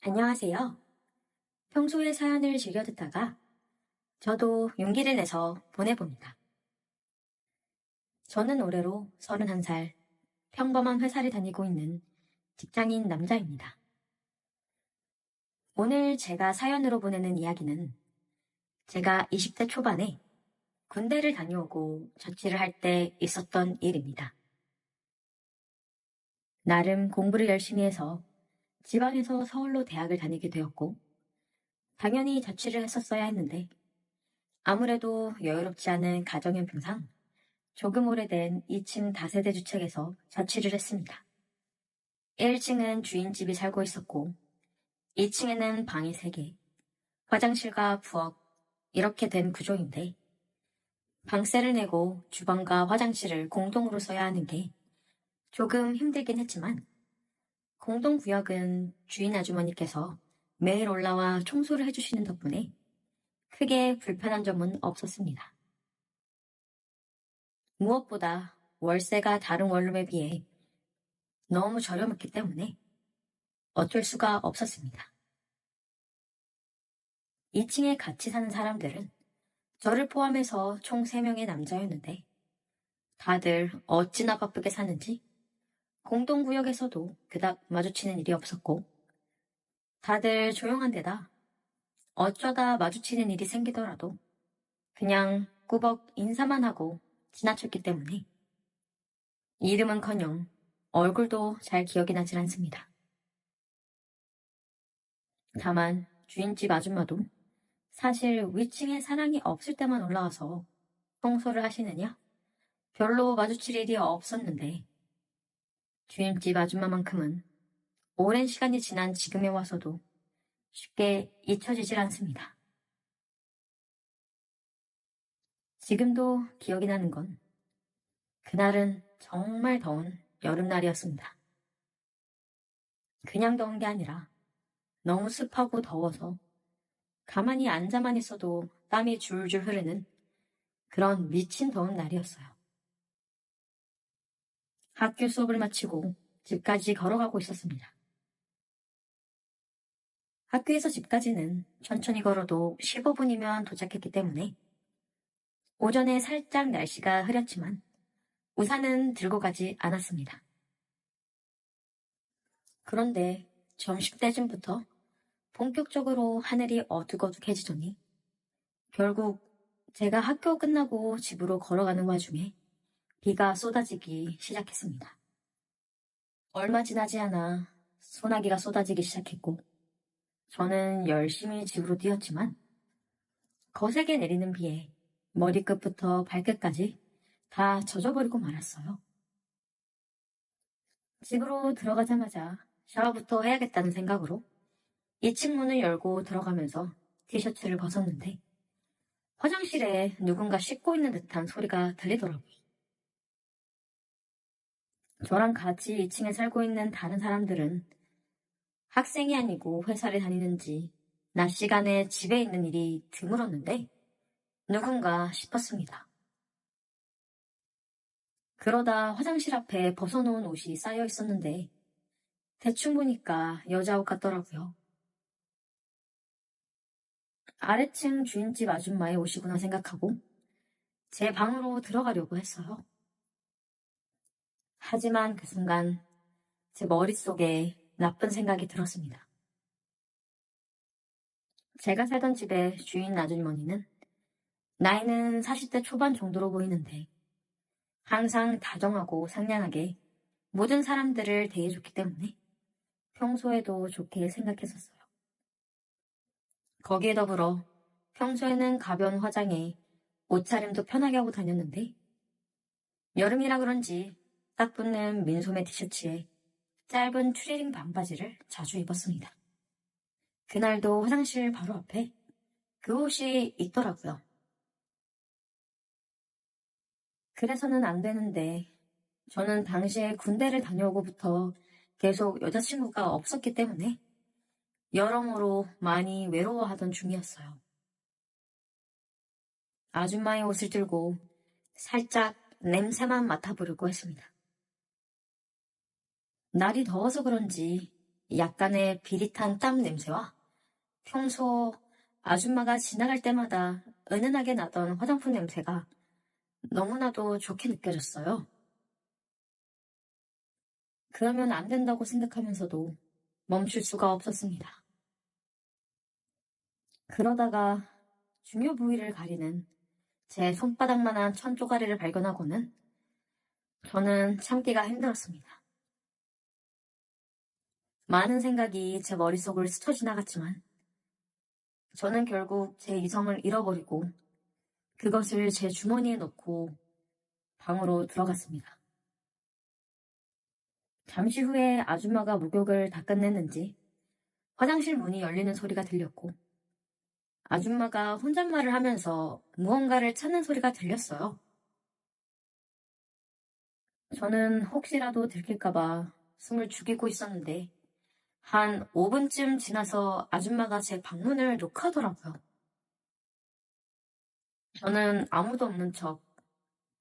안녕하세요. 평소에 사연을 즐겨 듣다가 저도 용기를 내서 보내봅니다. 저는 올해로 31살 평범한 회사를 다니고 있는 직장인 남자입니다. 오늘 제가 사연으로 보내는 이야기는 제가 20대 초반에 군대를 다녀오고 자취를 할 때 있었던 일입니다. 나름 공부를 열심히 해서 지방에서 서울로 대학을 다니게 되었고 당연히 자취를 했었어야 했는데 아무래도 여유롭지 않은 가정형편상 조금 오래된 2층 다세대 주택에서 자취를 했습니다. 1층은 주인집이 살고 있었고 2층에는 방이 3개, 화장실과 부엌 이렇게 된 구조인데 방세를 내고 주방과 화장실을 공동으로 써야 하는 게 조금 힘들긴 했지만 공동구역은 주인 아주머니께서 매일 올라와 청소를 해주시는 덕분에 크게 불편한 점은 없었습니다. 무엇보다 월세가 다른 원룸에 비해 너무 저렴했기 때문에 어쩔 수가 없었습니다. 2층에 같이 사는 사람들은 저를 포함해서 총 3명의 남자였는데 다들 어찌나 바쁘게 사는지 공동구역에서도 그닥 마주치는 일이 없었고 다들 조용한 데다 어쩌다 마주치는 일이 생기더라도 그냥 꾸벅 인사만 하고 지나쳤기 때문에 이름은커녕 얼굴도 잘 기억이 나질 않습니다. 다만 주인집 아줌마도 사실 위층에 사람이 없을 때만 올라와서 청소를 하시느냐? 별로 마주칠 일이 없었는데 주인집 아줌마만큼은 오랜 시간이 지난 지금에 와서도 쉽게 잊혀지질 않습니다. 지금도 기억이 나는 건 그날은 정말 더운 여름날이었습니다. 그냥 더운 게 아니라 너무 습하고 더워서 가만히 앉아만 있어도 땀이 줄줄 흐르는 그런 미친 더운 날이었어요. 학교 수업을 마치고 집까지 걸어가고 있었습니다. 학교에서 집까지는 천천히 걸어도 15분이면 도착했기 때문에 오전에 살짝 날씨가 흐렸지만 우산은 들고 가지 않았습니다. 그런데 점심때쯤부터 본격적으로 하늘이 어둑어둑해지더니 결국 제가 학교 끝나고 집으로 걸어가는 와중에 비가 쏟아지기 시작했습니다. 얼마 지나지 않아 소나기가 쏟아지기 시작했고 저는 열심히 집으로 뛰었지만 거세게 내리는 비에 머리끝부터 발끝까지 다 젖어버리고 말았어요. 집으로 들어가자마자 샤워부터 해야겠다는 생각으로 2층 문을 열고 들어가면서 티셔츠를 벗었는데 화장실에 누군가 씻고 있는 듯한 소리가 들리더라고요. 저랑 같이 2층에 살고 있는 다른 사람들은 학생이 아니고 회사를 다니는지 낮 시간에 집에 있는 일이 드물었는데 누군가 싶었습니다. 그러다 화장실 앞에 벗어놓은 옷이 쌓여 있었는데 대충 보니까 여자 옷 같더라고요. 아래층 주인집 아줌마의 옷이구나 생각하고 제 방으로 들어가려고 했어요. 하지만 그 순간 제 머릿속에 나쁜 생각이 들었습니다. 제가 살던 집의 주인 아주머니는 나이는 40대 초반 정도로 보이는데 항상 다정하고 상냥하게 모든 사람들을 대해줬기 때문에 평소에도 좋게 생각했었어요. 거기에 더불어 평소에는 가벼운 화장에 옷차림도 편하게 하고 다녔는데 여름이라 그런지 딱 붙는 민소매 티셔츠에 짧은 추리닝 반바지를 자주 입었습니다. 그날도 화장실 바로 앞에 그 옷이 있더라고요. 그래서는 안 되는데 저는 당시에 군대를 다녀오고부터 계속 여자친구가 없었기 때문에 여러모로 많이 외로워하던 중이었어요. 아줌마의 옷을 들고 살짝 냄새만 맡아보려고 했습니다. 날이 더워서 그런지 약간의 비릿한 땀 냄새와 평소 아줌마가 지나갈 때마다 은은하게 나던 화장품 냄새가 너무나도 좋게 느껴졌어요. 그러면 안 된다고 생각하면서도 멈출 수가 없었습니다. 그러다가 중요 부위를 가리는 제 손바닥만한 천 쪼가리를 발견하고는 저는 참기가 힘들었습니다. 많은 생각이 제 머릿속을 스쳐 지나갔지만 저는 결국 제 이성을 잃어버리고 그것을 제 주머니에 넣고 방으로 들어갔습니다. 잠시 후에 아줌마가 목욕을 다 끝냈는지 화장실 문이 열리는 소리가 들렸고 아줌마가 혼잣말을 하면서 무언가를 찾는 소리가 들렸어요. 저는 혹시라도 들킬까봐 숨을 죽이고 있었는데 한 5분쯤 지나서 아줌마가 제 방문을 노크하더라고요. 저는 아무도 없는 척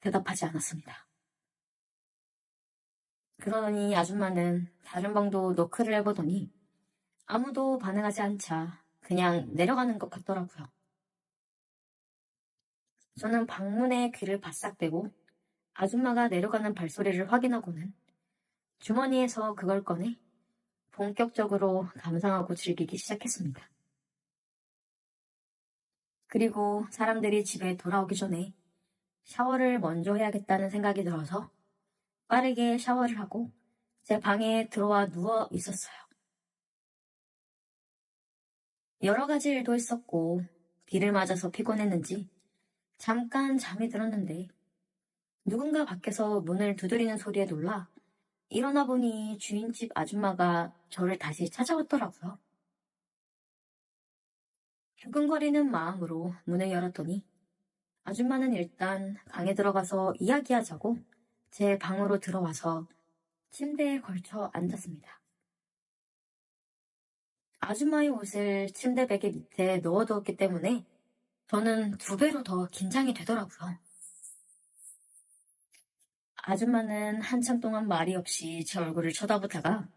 대답하지 않았습니다. 그러더니 아줌마는 다른 방도 노크를 해보더니 아무도 반응하지 않자 그냥 내려가는 것 같더라고요. 저는 방문에 귀를 바싹 대고 아줌마가 내려가는 발소리를 확인하고는 주머니에서 그걸 꺼내 본격적으로 감상하고 즐기기 시작했습니다. 그리고 사람들이 집에 돌아오기 전에 샤워를 먼저 해야겠다는 생각이 들어서 빠르게 샤워를 하고 제 방에 들어와 누워 있었어요. 여러 가지 일도 있었고 비를 맞아서 피곤했는지 잠깐 잠이 들었는데 누군가 밖에서 문을 두드리는 소리에 놀라 일어나 보니 주인집 아줌마가 저를 다시 찾아왔더라고요. 두근거리는 마음으로 문을 열었더니 아줌마는 일단 방에 들어가서 이야기하자고 제 방으로 들어와서 침대에 걸쳐 앉았습니다. 아줌마의 옷을 침대 베개 밑에 넣어두었기 때문에 저는 2배로 더 긴장이 되더라고요. 아줌마는 한참 동안 말이 없이 제 얼굴을 쳐다보다가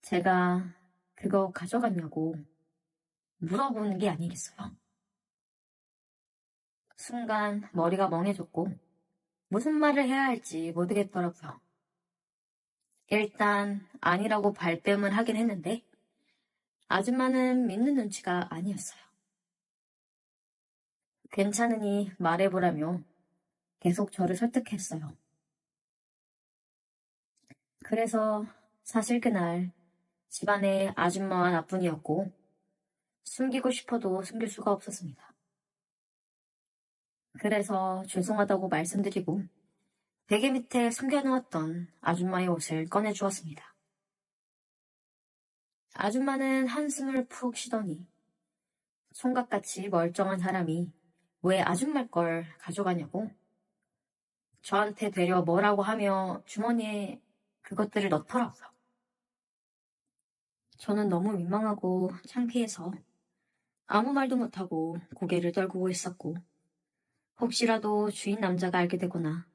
제가 그거 가져갔냐고 물어보는 게 아니겠어요. 순간 머리가 멍해졌고 무슨 말을 해야 할지 모르겠더라고요. 일단 아니라고 발뺌을 하긴 했는데 아줌마는 믿는 눈치가 아니었어요. 괜찮으니 말해보라며 계속 저를 설득했어요. 그래서 사실 그날 집안에 아줌마와 나뿐이었고 숨기고 싶어도 숨길 수가 없었습니다. 그래서 죄송하다고 말씀드리고 베개 밑에 숨겨놓았던 아줌마의 옷을 꺼내주었습니다. 아줌마는 한숨을 푹 쉬더니 총각같이 멀쩡한 사람이 왜 아줌마 걸 가져가냐고 저한테 되려 뭐라고 하며 주머니에 그것들을 넣더라고요. 저는 너무 민망하고 창피해서 아무 말도 못하고 고개를 떨구고 있었고 혹시라도 주인 남자가 알게 되거나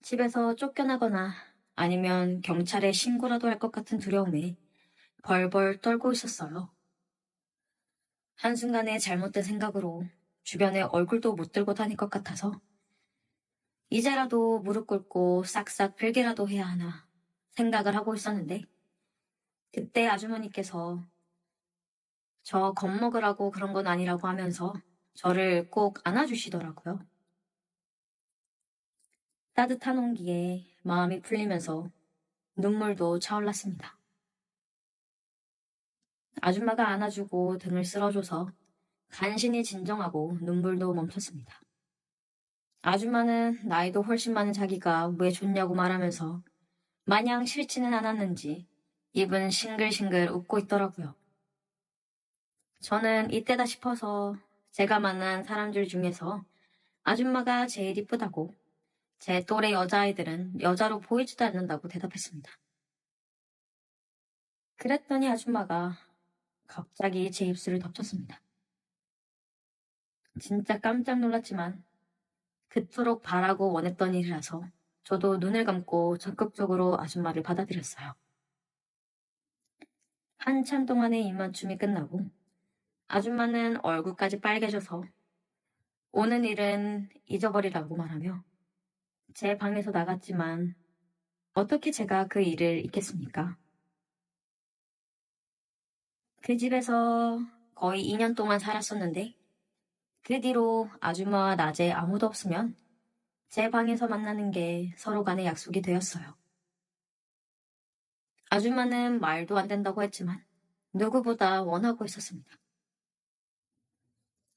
집에서 쫓겨나거나 아니면 경찰에 신고라도 할 것 같은 두려움에 벌벌 떨고 있었어요. 한순간에 잘못된 생각으로 주변에 얼굴도 못 들고 다닐 것 같아서 이제라도 무릎 꿇고 싹싹 빌게라도 해야 하나 생각을 하고 있었는데 그때 아주머니께서 저 겁먹으라고 그런 건 아니라고 하면서 저를 꼭 안아주시더라고요. 따뜻한 온기에 마음이 풀리면서 눈물도 차올랐습니다. 아줌마가 안아주고 등을 쓸어줘서 간신히 진정하고 눈물도 멈췄습니다. 아줌마는 나이도 훨씬 많은 자기가 왜 좋냐고 말하면서 마냥 싫지는 않았는지 입은 싱글싱글 웃고 있더라고요. 저는 이때다 싶어서 제가 만난 사람들 중에서 아줌마가 제일 이쁘다고 제 또래 여자아이들은 여자로 보이지도 않는다고 대답했습니다. 그랬더니 아줌마가 갑자기 제 입술을 덮쳤습니다. 진짜 깜짝 놀랐지만 그토록 바라고 원했던 일이라서 저도 눈을 감고 적극적으로 아줌마를 받아들였어요. 한참 동안의 입맞춤이 끝나고 아줌마는 얼굴까지 빨개져서 오는 일은 잊어버리라고 말하며 제 방에서 나갔지만 어떻게 제가 그 일을 잊겠습니까? 그 집에서 거의 2년 동안 살았었는데 그 뒤로 아줌마와 낮에 아무도 없으면 제 방에서 만나는 게 서로 간의 약속이 되었어요. 아줌마는 말도 안 된다고 했지만 누구보다 원하고 있었습니다.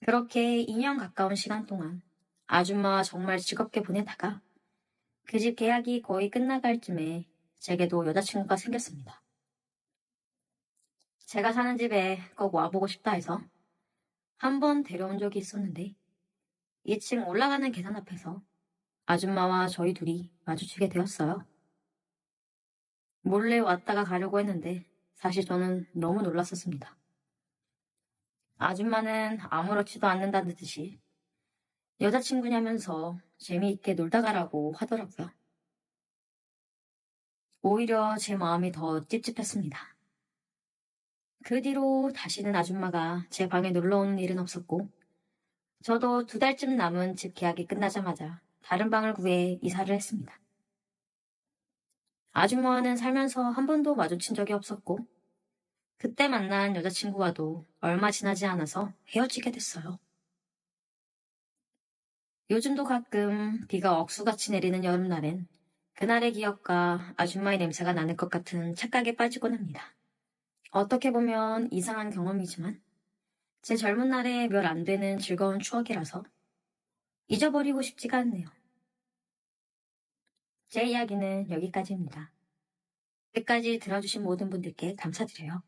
그렇게 2년 가까운 시간 동안 아줌마와 정말 즐겁게 보내다가 그 집 계약이 거의 끝나갈 쯤에 제게도 여자친구가 생겼습니다. 제가 사는 집에 꼭 와보고 싶다 해서 한 번 데려온 적이 있었는데 2층 올라가는 계단 앞에서 아줌마와 저희 둘이 마주치게 되었어요. 몰래 왔다가 가려고 했는데 사실 저는 너무 놀랐었습니다. 아줌마는 아무렇지도 않는다는 듯이 여자친구냐면서 재미있게 놀다 가라고 하더라고요. 오히려 제 마음이 더 찝찝했습니다. 그 뒤로 다시는 아줌마가 제 방에 놀러 오는 일은 없었고 저도 2달쯤 남은 집 계약이 끝나자마자 다른 방을 구해 이사를 했습니다. 아줌마와는 살면서 한 번도 마주친 적이 없었고 그때 만난 여자친구와도 얼마 지나지 않아서 헤어지게 됐어요. 요즘도 가끔 비가 억수같이 내리는 여름날엔 그날의 기억과 아줌마의 냄새가 나는 것 같은 착각에 빠지곤 합니다. 어떻게 보면 이상한 경험이지만 제 젊은 날의 몇 안 되는 즐거운 추억이라서 잊어버리고 싶지가 않네요. 제 이야기는 여기까지입니다. 끝까지 들어주신 모든 분들께 감사드려요.